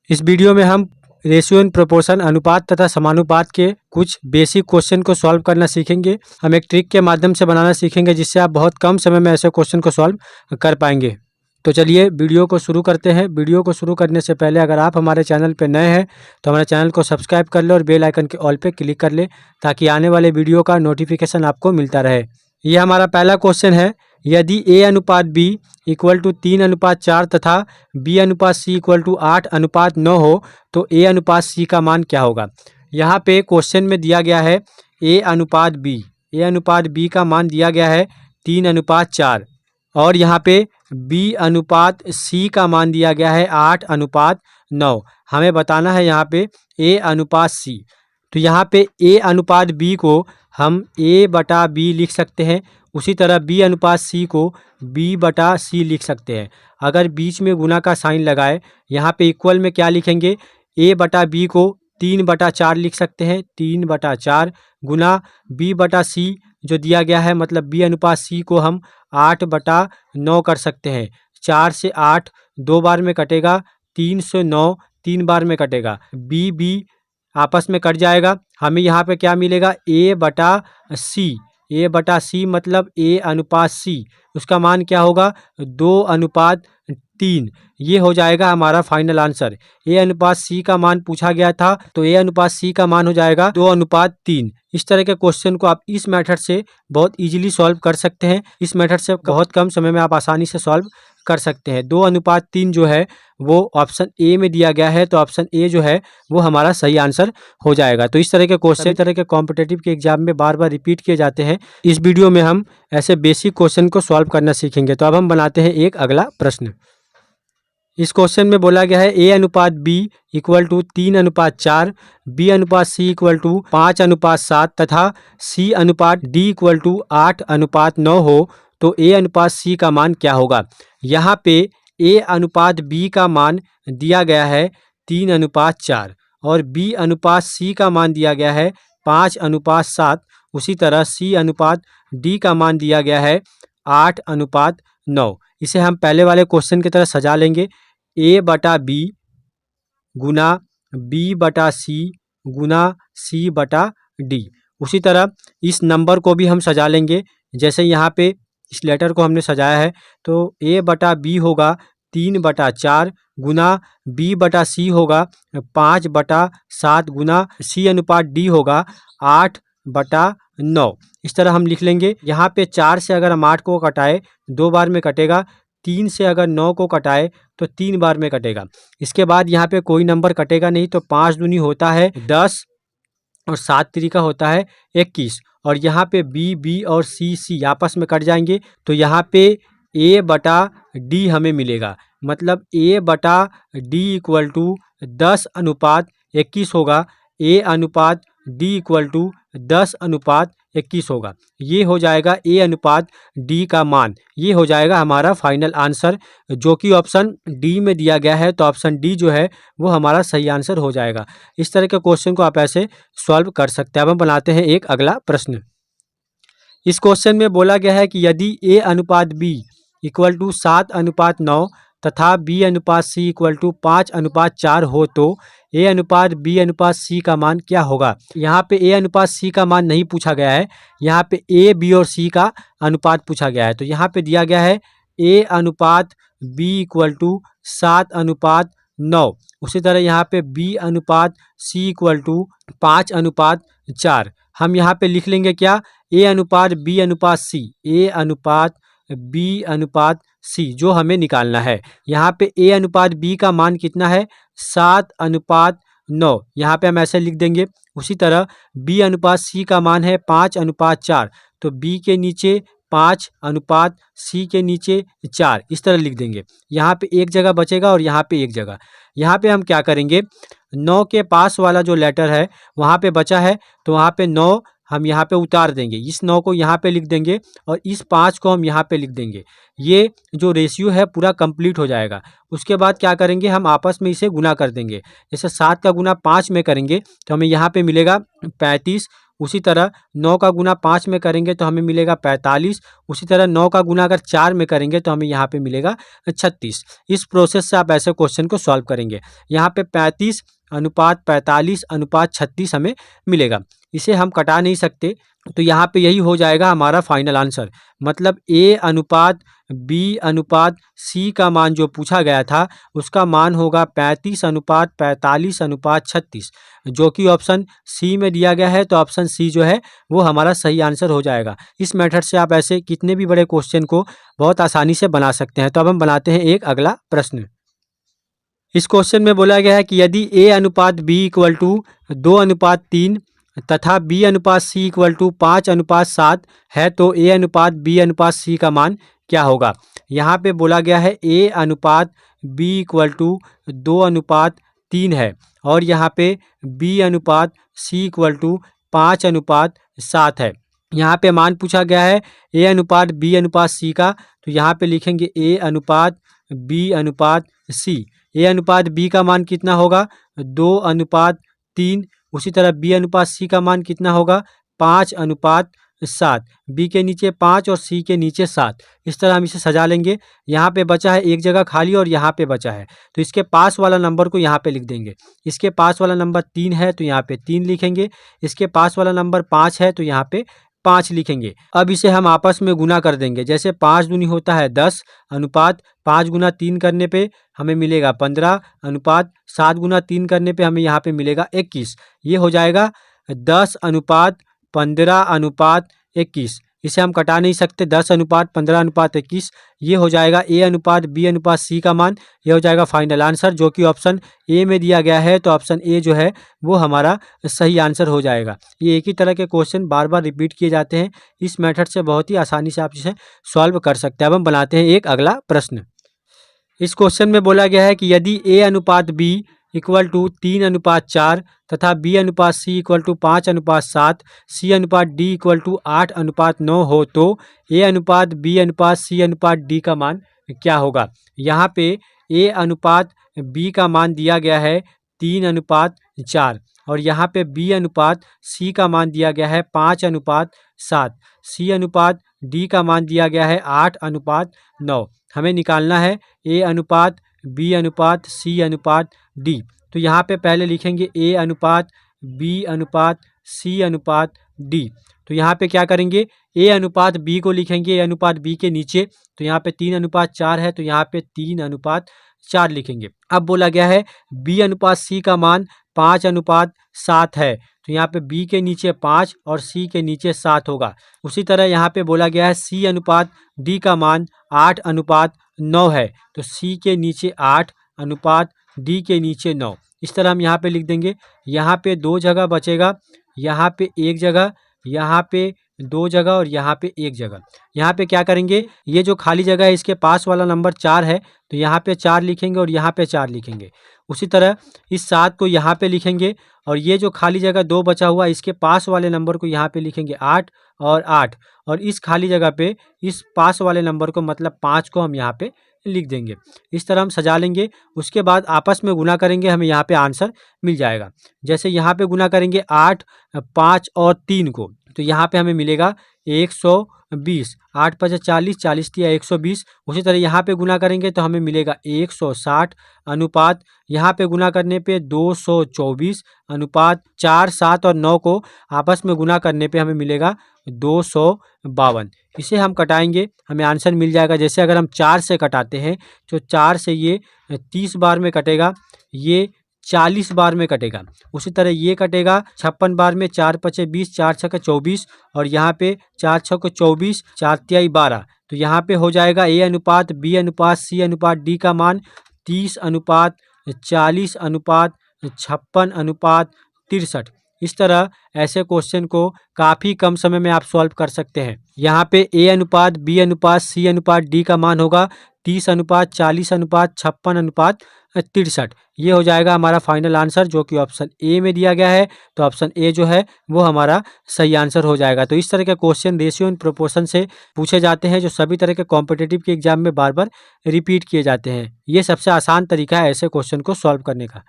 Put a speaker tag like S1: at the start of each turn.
S1: इस वीडियो में हम रेशियो इन प्रोपोर्शन अनुपात तथा समानुपात के कुछ बेसिक क्वेश्चन को सॉल्व करना सीखेंगे। हम एक ट्रिक के माध्यम से बनाना सीखेंगे जिससे आप बहुत कम समय में ऐसे क्वेश्चन को सॉल्व कर पाएंगे। तो चलिए वीडियो को शुरू करते हैं। वीडियो को शुरू करने से पहले अगर आप हमारे चैनल पर नए हैं तो हमारे चैनल को सब्सक्राइब कर ले और बेल आइकन के ऑल पे क्लिक कर ले ताकि आने वाले वीडियो का नोटिफिकेशन आपको मिलता रहे। ये हमारा पहला क्वेश्चन है। यदि A अनुपात B इक्वल टू 3:4 तथा B अनुपात C इक्वल टू 8:9 हो तो A अनुपात C का मान क्या होगा। यहाँ पे क्वेश्चन में दिया गया है A अनुपात B का मान दिया गया है 3:4 और यहाँ पे B अनुपात C का मान दिया गया है 8:9। हमें बताना है यहाँ पे A अनुपात C। तो यहाँ पे A अनुपात B को हम A/B लिख सकते हैं। उसी तरह B अनुपात C को B/C लिख सकते हैं। अगर बीच में गुना का साइन लगाए, यहाँ पे इक्वल में क्या लिखेंगे, A/B को 3/4 लिख सकते हैं। 3/4 गुना B/C जो दिया गया है, मतलब B अनुपात C को हम 8/9 कर सकते हैं। 4 से 8 2 बार में कटेगा, 3 से 9 3 बार में कटेगा। B आपस में कट जाएगा। हमें यहाँ पे क्या मिलेगा, A/C मतलब A अनुपात C, उसका मान क्या होगा 2:3। ये हो जाएगा हमारा फाइनल आंसर। A अनुपात C का मान पूछा गया था तो A अनुपात C का मान हो जाएगा 2:3। इस तरह के क्वेश्चन को आप इस मेथड से बहुत इजीली सॉल्व कर सकते हैं। इस मेथड से बहुत कम समय में आप आसानी से सॉल्व कर सकते हैं। 2:3 जो है वो ऑप्शन ए में दिया गया है, तो ऑप्शन ए जो है वो हमारा सही आंसर हो जाएगा। तो इस तरह के क्वेश्चन तरह के कॉम्पिटिटिव के एग्जाम में बार बार रिपीट किए जाते हैं। इस वीडियो में हम ऐसे बेसिक क्वेश्चन को सॉल्व करना सीखेंगे। तो अब हम बनाते हैं एक अगला प्रश्न। इस क्वेश्चन में बोला गया है A अनुपात B इक्वल टू 3:4, B अनुपात C इक्वल टू 5:7 तथा C अनुपात D इक्वल टू 8:9 हो तो A अनुपात C का मान क्या होगा। यहाँ पे A अनुपात B का मान दिया गया है 3:4 और B अनुपात C का मान दिया गया है 5:7। उसी तरह C अनुपात D का मान दिया गया है 8:9। इसे हम पहले वाले क्वेश्चन की तरह सजा लेंगे। A/B गुना B/C गुना C/D। उसी तरह इस नंबर को भी हम सजा लेंगे। जैसे यहाँ पे इस लेटर को हमने सजाया है तो A/B होगा 3/4 गुना B/C होगा 5/7 गुना C अनुपात D होगा 8/9। इस तरह हम लिख लेंगे। यहाँ पे 4 से अगर हम 8 को कटाए 2 बार में कटेगा, 3 से अगर 9 को कटाए तो 3 बार में कटेगा। इसके बाद यहाँ पे कोई नंबर कटेगा नहीं, तो 5 दूनी होता है 10 और 7 त्रिका होता है 21 और यहाँ पे B और C आपस में कट जाएंगे। तो यहाँ पे A/D हमें मिलेगा, मतलब A/D इक्वल टू 10:21 होगा। A अनुपात D इक्वल टू 10:21 होगा। ये हो जाएगा A अनुपात D का मान। ये हो जाएगा हमारा फाइनल आंसर, जो कि ऑप्शन डी में दिया गया है। तो ऑप्शन डी जो है वो हमारा सही आंसर हो जाएगा। इस तरह के क्वेश्चन को आप ऐसे सॉल्व कर सकते हैं। अब हम बनाते हैं एक अगला प्रश्न। इस क्वेश्चन में बोला गया है कि यदि A अनुपात B इक्वल टू 7:9 तथा B अनुपात C इक्वल टू 5:4 हो तो A अनुपात B अनुपात C का मान क्या होगा। यहाँ पे A अनुपात C का मान नहीं पूछा गया है, यहाँ पे A B और C का अनुपात पूछा गया है। तो यहाँ पे दिया गया है A अनुपात B इक्वल टू 7:9। उसी तरह यहाँ पे B अनुपात C इक्वल टू 5:4। हम यहाँ पे लिख लेंगे क्या, A अनुपात B अनुपात C, A अनुपात B अनुपात C जो हमें निकालना है। यहाँ पे A अनुपात B का मान कितना है 7:9, यहाँ पे हम ऐसे लिख देंगे। उसी तरह B अनुपात C का मान है 5:4, तो B के नीचे 5 अनुपात C के नीचे 4, इस तरह लिख देंगे। यहाँ पे एक जगह बचेगा और यहाँ पे एक जगह। यहाँ पे हम क्या करेंगे, 9 के पास वाला जो लेटर है वहाँ पे बचा है तो वहाँ पे 9 हम यहाँ पे उतार देंगे। इस 9 को यहाँ पे लिख देंगे और इस 5 को हम यहाँ पे लिख देंगे। ये जो रेशियो है पूरा कंप्लीट हो जाएगा। उसके बाद क्या करेंगे, हम आपस में इसे गुना कर देंगे। जैसे 7 का गुना 5 में करेंगे तो हमें यहाँ पे मिलेगा 35। उसी तरह 9 का गुना 5 में करेंगे तो हमें मिलेगा 45। उसी तरह 9 का गुना अगर 4 में करेंगे तो हमें यहाँ पे मिलेगा 36। इस प्रोसेस से आप ऐसे क्वेश्चन को सॉल्व करेंगे। यहाँ पे 35 अनुपात 45 अनुपात 36 हमें मिलेगा। इसे हम कटा नहीं सकते, तो यहाँ पे यही हो जाएगा हमारा फाइनल आंसर। मतलब ए अनुपात बी अनुपात सी का मान जो पूछा गया था उसका मान होगा 35 अनुपात 45 अनुपात 36, जो कि ऑप्शन सी में दिया गया है। तो ऑप्शन सी जो है वो हमारा सही आंसर हो जाएगा। इस मेथड से आप ऐसे कितने भी बड़े क्वेश्चन को बहुत आसानी से बना सकते हैं। तो अब हम बनाते हैं एक अगला प्रश्न। इस क्वेश्चन में बोला गया है कि यदि ए अनुपात बी इक्वल टू 2 अनुपात 3 तथा बी अनुपात सी इक्वल टू 5 अनुपात 7 है तो ए अनुपात बी अनुपात सी का मान क्या होगा। यहाँ पे बोला गया है ए अनुपात बी इक्वल टू 2 अनुपात 3 है और यहाँ पे बी अनुपात सी इक्वल टू 5 अनुपात 7 है। यहाँ पे मान पूछा गया है ए अनुपात बी अनुपात सी का, तो यहाँ पे लिखेंगे ए अनुपात बी अनुपात सी। ए अनुपात बी का मान कितना होगा 2 अनुपात 3। उसी तरह बी अनुपात सी का मान कितना होगा 5 अनुपात 7। बी के नीचे 5 और सी के नीचे 7। इस तरह हम इसे सजा लेंगे। यहाँ पे बचा है एक जगह खाली और यहाँ पे बचा है, तो इसके पास वाला नंबर को यहाँ पे लिख देंगे। इसके पास वाला नंबर 3 है तो यहाँ पे 3 लिखेंगे। इसके पास वाला नंबर 5 है तो यहाँ पे 5 लिखेंगे। अब इसे हम आपस में गुना कर देंगे। जैसे 5 दूनी होता है 10 अनुपात 5 गुना 3 करने पे हमें मिलेगा 15 अनुपात 7 गुना 3 करने पे हमें यहाँ पे मिलेगा 21। ये हो जाएगा 10 अनुपात 15 अनुपात 21। इसे हम कटा नहीं सकते। 10 अनुपात 15 अनुपात 21 ये हो जाएगा ए अनुपात बी अनुपात सी का मान। ये हो जाएगा फाइनल आंसर, जो कि ऑप्शन ए में दिया गया है। तो ऑप्शन ए जो है वो हमारा सही आंसर हो जाएगा। ये एक ही तरह के क्वेश्चन बार बार रिपीट किए जाते हैं। इस मेथड से बहुत ही आसानी से आप इसे सॉल्व कर सकते हैं। अब हम बनाते हैं एक अगला प्रश्न। इस क्वेश्चन में बोला गया है कि यदि ए अनुपात बी इक्वल टू 3 अनुपात 4 तथा बी अनुपात सी इक्वल टू 5 अनुपात 7, सी अनुपात डी इक्वल टू 8 अनुपात 9 हो तो ए अनुपात बी अनुपात सी अनुपात डी का मान क्या होगा। यहाँ पे ए अनुपात बी का मान दिया गया है 3 अनुपात 4 और यहाँ पे बी अनुपात सी का मान दिया गया है 5 अनुपात 7, सी अनुपात डी का मान दिया गया है 8 अनुपात 9। हमें निकालना है ए अनुपात बी अनुपात सी अनुपात डी। तो यहाँ पे पहले लिखेंगे ए अनुपात बी अनुपात सी अनुपात डी। तो यहाँ पे क्या करेंगे, ए अनुपात बी को लिखेंगे ए अनुपात बी के नीचे। तो यहाँ पे 3 अनुपात 4 है तो यहाँ पे 3 अनुपात 4 लिखेंगे। अब बोला गया है बी अनुपात सी का मान 5 अनुपात 7 है, तो यहाँ पे बी के नीचे 5 और सी के नीचे 7 होगा। उसी तरह यहाँ पे बोला गया है सी अनुपात डी का मान 8 अनुपात 9 है, तो सी के नीचे 8 अनुपात डी के नीचे 9। इस तरह हम यहाँ पे लिख देंगे। यहाँ पे 2 जगह बचेगा, यहाँ पे 1 जगह, यहाँ पे 2 जगह और यहाँ पे 1 जगह। यहाँ पे क्या करेंगे, ये जो खाली जगह है इसके पास वाला नंबर 4 है तो यहाँ पे 4 लिखेंगे और यहाँ पे 4 लिखेंगे। उसी तरह इस 7 को यहाँ पे लिखेंगे और ये जो खाली जगह 2 बचा हुआ इसके पास वाले नंबर को यहाँ पे लिखेंगे 8 और 8, और इस खाली जगह पे इस पास वाले नंबर को मतलब 5 को हम यहाँ पे लिख देंगे। इस तरह हम सजा लेंगे। उसके बाद आपस में गुना करेंगे, हमें यहाँ पे आंसर मिल जाएगा। जैसे यहाँ पे गुना करेंगे 8, 5 और 3 को, तो यहाँ पे हमें मिलेगा 120। 8 × 5 = 40, 40 × 3 = 120। उसी तरह यहाँ पे गुना करेंगे तो हमें मिलेगा 160 अनुपात, यहाँ पे गुना करने पे 224 अनुपात 4, 7 और 9 को आपस में गुना करने पे हमें मिलेगा 252। इसे हम कटाएंगे, हमें आंसर मिल जाएगा। जैसे अगर हम 4 से कटाते हैं तो 4 से ये 30 बार में कटेगा, ये 40 बार में कटेगा। उसी तरह ये कटेगा 56 बार में, 4 × 5 = 20, 4 × 6 = 24 और यहाँ पे 4 × 6 = 24, 4 × 3 = 12। तो यहाँ पे हो जाएगा ए अनुपात बी अनुपात सी अनुपात डी का मान 30 अनुपात 40 अनुपात 56 अनुपात 63। इस तरह ऐसे क्वेश्चन को काफ़ी कम समय में आप सॉल्व कर सकते हैं। यहाँ पे ए अनुपात बी अनुपात सी अनुपात डी का मान होगा 30 अनुपात 40 अनुपात 56 अनुपात 63। ये हो जाएगा हमारा फाइनल आंसर, जो कि ऑप्शन ए में दिया गया है। तो ऑप्शन ए जो है वो हमारा सही आंसर हो जाएगा। तो इस तरह के क्वेश्चन रेशियो एंड प्रोपोर्शन से पूछे जाते हैं, जो सभी तरह के कॉम्पिटिटिव के एग्जाम में बार बार रिपीट किए जाते हैं। ये सबसे आसान तरीका है ऐसे क्वेश्चन को सॉल्व करने का।